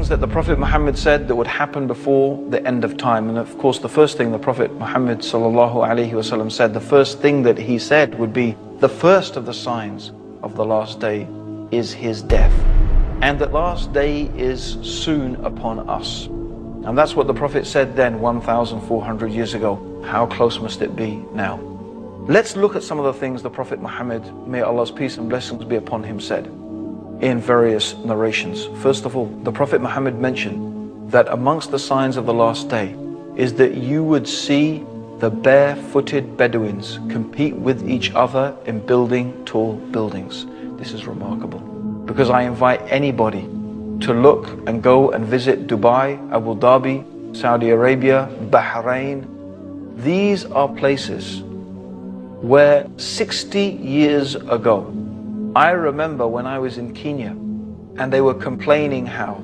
things that the Prophet Muhammad said that would happen before the end of time. And of course, the first thing the Prophet Muhammad ﷺ said, the first thing that he said would be the first of the signs of the last day is his death. And that last day is soon upon us. And that's what the Prophet said then 1,400 years ago. How close must it be now? Let's look at some of the things the Prophet Muhammad, may Allah's peace and blessings be upon him, said in various narrations. First of all, the Prophet Muhammad mentioned that amongst the signs of the last day is that you would see the barefooted Bedouins compete with each other in building tall buildings. This is remarkable, because I invite anybody to look and go and visit Dubai, Abu Dhabi, Saudi Arabia, Bahrain. These are places where 60 years ago, I remember when I was in Kenya and they were complaining how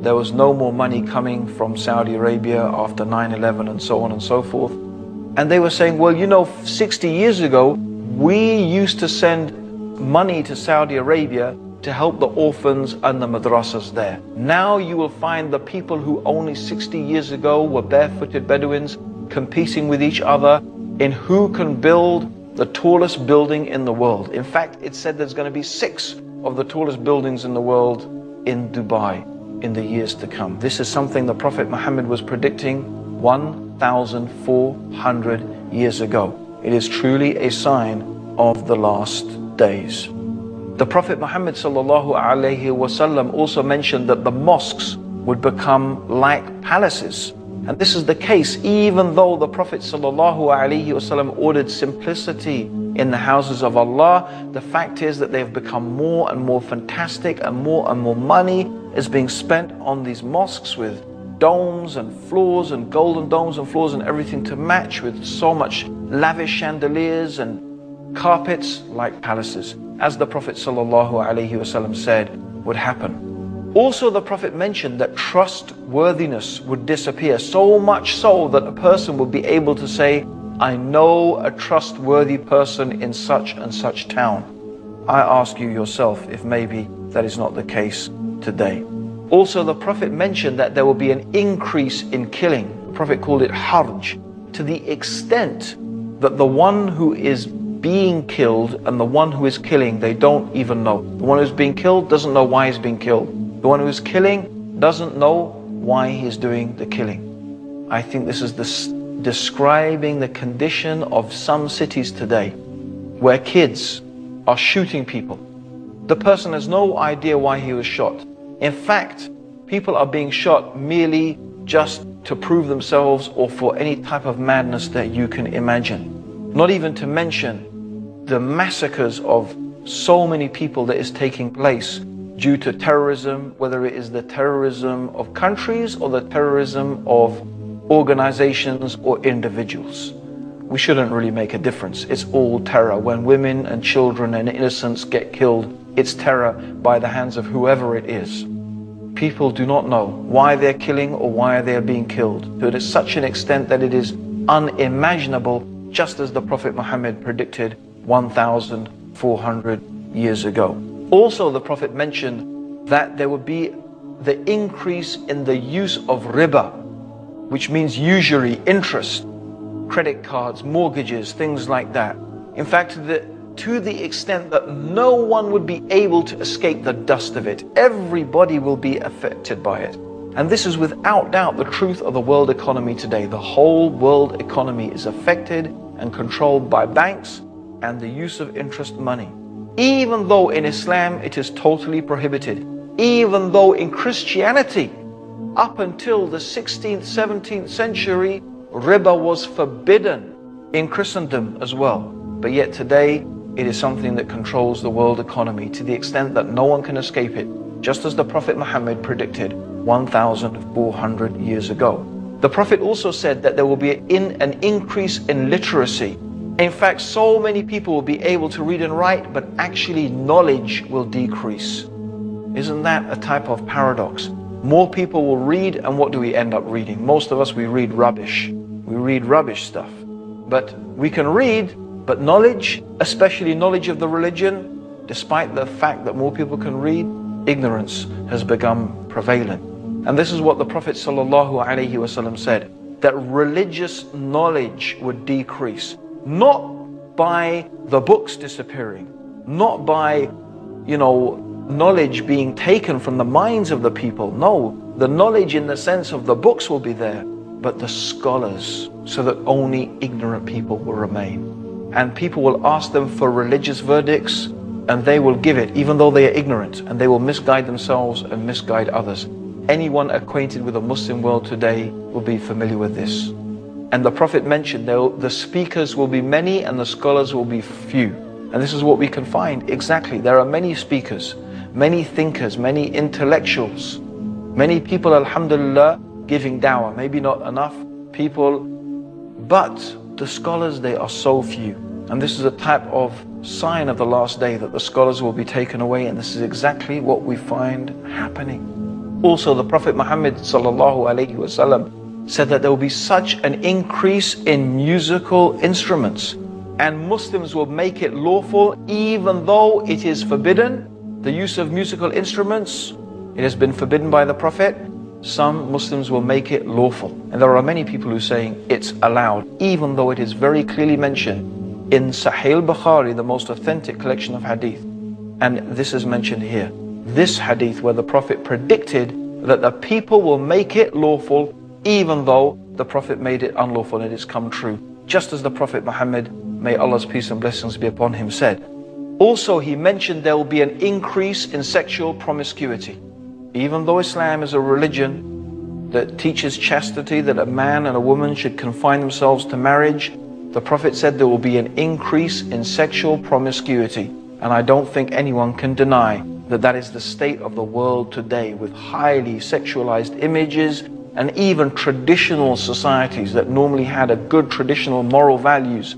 there was no more money coming from Saudi Arabia after 9/11 and so on and so forth. And they were saying, well, you know, 60 years ago, we used to send money to Saudi Arabia to help the orphans and the madrasas there. Now you will find the people who only 60 years ago were barefooted Bedouins competing with each other in who can build the tallest building in the world. In fact, it said there's going to be 6 of the tallest buildings in the world in Dubai in the years to come. This is something the Prophet Muhammad was predicting 1,400 years ago. It is truly a sign of the last days. The Prophet Muhammad ﷺ also mentioned that the mosques would become like palaces. And this is the case even though the Prophet ﷺ ordered simplicity in the houses of Allah. The fact is that they've become more and more fantastic, and more money is being spent on these mosques with domes and floors and golden domes and floors and everything to match, with so much lavish chandeliers and carpets like palaces, as the Prophet ﷺ said would happen. Also, the Prophet mentioned that trustworthiness would disappear, so much so that a person would be able to say, I know a trustworthy person in such and such town. I ask you yourself if maybe that is not the case today. Also, the Prophet mentioned that there will be an increase in killing. The Prophet called it harj, to the extent that the one who is being killed and the one who is killing, they don't even know. The one who's being killed doesn't know why he's being killed. The one who is killing doesn't know why he's doing the killing. I think this is describing the condition of some cities today, where kids are shooting people. The person has no idea why he was shot. In fact, people are being shot merely just to prove themselves or for any type of madness that you can imagine. Not even to mention the massacres of so many people that is taking place due to terrorism, whether it is the terrorism of countries or the terrorism of organizations or individuals. We shouldn't really make a difference. It's all terror. When women and children and innocents get killed, it's terror by the hands of whoever it is. People do not know why they're killing or why they're being killed, to it is such an extent that it is unimaginable, just as the Prophet Muhammad predicted 1,400 years ago. Also, the Prophet mentioned that there would be the increase in the use of riba, which means usury, interest, credit cards, mortgages, things like that. In fact, to the extent that no one would be able to escape the dust of it. Everybody will be affected by it. And this is without doubt the truth of the world economy today. The whole world economy is affected and controlled by banks and the use of interest money. Even though in Islam it is totally prohibited, even though in Christianity, up until the 16th, 17th century, riba was forbidden in Christendom as well. But yet today, it is something that controls the world economy to the extent that no one can escape it, just as the Prophet Muhammad predicted 1,400 years ago. The Prophet also said that there will be an increase in literacy. In fact, so many people will be able to read and write, but actually knowledge will decrease. Isn't that a type of paradox? More people will read, and what do we end up reading? Most of us, we read rubbish. We read rubbish stuff. But we can read, but knowledge, especially knowledge of the religion, despite the fact that more people can read, ignorance has become prevalent. And this is what the Prophet ﷺ said, that religious knowledge would decrease, not by the books disappearing, not by, knowledge being taken from the minds of the people. No, the knowledge in the sense of the books will be there, but the scholars, so that only ignorant people will remain. And people will ask them for religious verdicts, and they will give it, even though they are ignorant, and they will misguide themselves and misguide others. Anyone acquainted with the Muslim world today will be familiar with this. And the Prophet mentioned the speakers will be many and the scholars will be few. And this is what we can find exactly. There are many speakers, many thinkers, many intellectuals, many people, alhamdulillah, giving dawah. Maybe not enough people, but the scholars, they are so few. And this is a type of sign of the last day, that the scholars will be taken away, and this is exactly what we find happening. Also, the Prophet Muhammad ﷺ said that there will be such an increase in musical instruments, and Muslims will make it lawful even though it is forbidden. The use of musical instruments, it has been forbidden by the Prophet. Some Muslims will make it lawful. And there are many people who are saying it's allowed, even though it is very clearly mentioned in Sahih Bukhari, the most authentic collection of hadith. And this is mentioned here. This hadith where the Prophet predicted that the people will make it lawful even though the Prophet made it unlawful, and it's come true. Just as the Prophet Muhammad, may Allah's peace and blessings be upon him, said. Also, he mentioned there will be an increase in sexual promiscuity. Even though Islam is a religion that teaches chastity, that a man and a woman should confine themselves to marriage, the Prophet said there will be an increase in sexual promiscuity. And I don't think anyone can deny that that is the state of the world today, with highly sexualized images, and even traditional societies that normally had a good traditional moral values.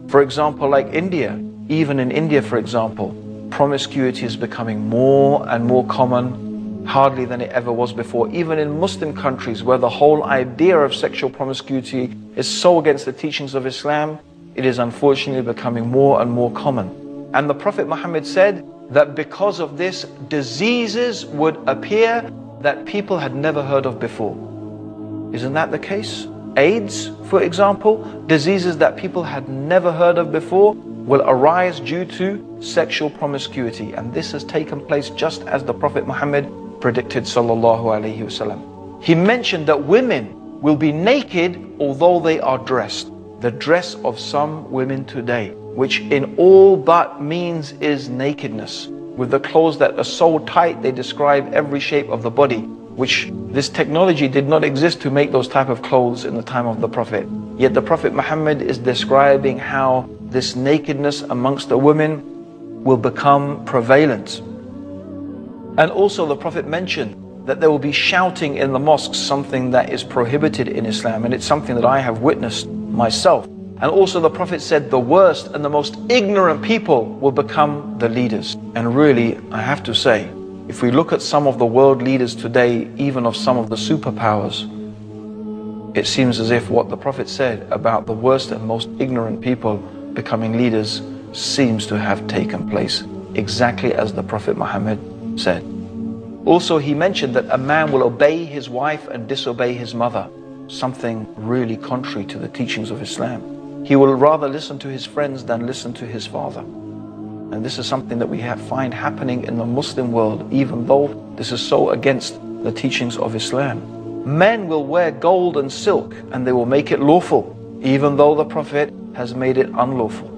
For example, like India. Even in India, for example, promiscuity is becoming more and more common, hardly than it ever was before. Even in Muslim countries, where the whole idea of sexual promiscuity is so against the teachings of Islam, it is unfortunately becoming more and more common. And the Prophet Muhammad said that because of this, diseases would appear that people had never heard of before. Isn't that the case? AIDS, for example, diseases that people had never heard of before will arise due to sexual promiscuity. And this has taken place just as the Prophet Muhammad predicted, sallallahu alaihi wasallam. He mentioned that women will be naked although they are dressed. The dress of some women today, which in all but means is nakedness, with the clothes that are so tight they describe every shape of the body, which this technology did not exist to make those type of clothes in the time of the Prophet. Yet the Prophet Muhammad is describing how this nakedness amongst the women will become prevalent. And also the Prophet mentioned that there will be shouting in the mosques, something that is prohibited in Islam, and it's something that I have witnessed myself. And also the Prophet said the worst and the most ignorant people will become the leaders. And really, I have to say, if we look at some of the world leaders today, even of some of the superpowers, it seems as if what the Prophet said about the worst and most ignorant people becoming leaders seems to have taken place, exactly as the Prophet Muhammad said. Also, he mentioned that a man will obey his wife and disobey his mother, something really contrary to the teachings of Islam. He will rather listen to his friends than listen to his father. And this is something that we find happening in the Muslim world, even though this is so against the teachings of Islam. Men will wear gold and silk and they will make it lawful, even though the Prophet has made it unlawful.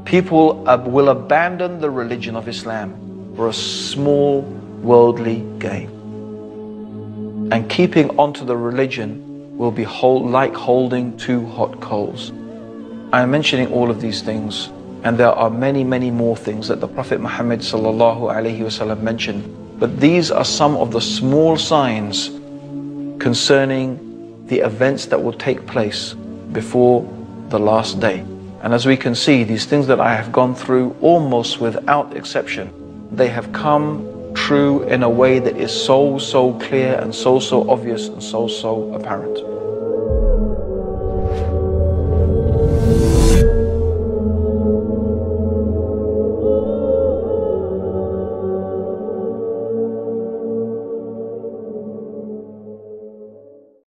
People will abandon the religion of Islam for a small worldly gain. And keeping onto the religion will be like holding two hot coals. I am mentioning all of these things, and there are many, many more things that the Prophet Muhammad ﷺ mentioned. But these are some of the small signs concerning the events that will take place before the last day. And as we can see, these things that I have gone through, almost without exception, they have come true in a way that is so clear and so obvious and so apparent.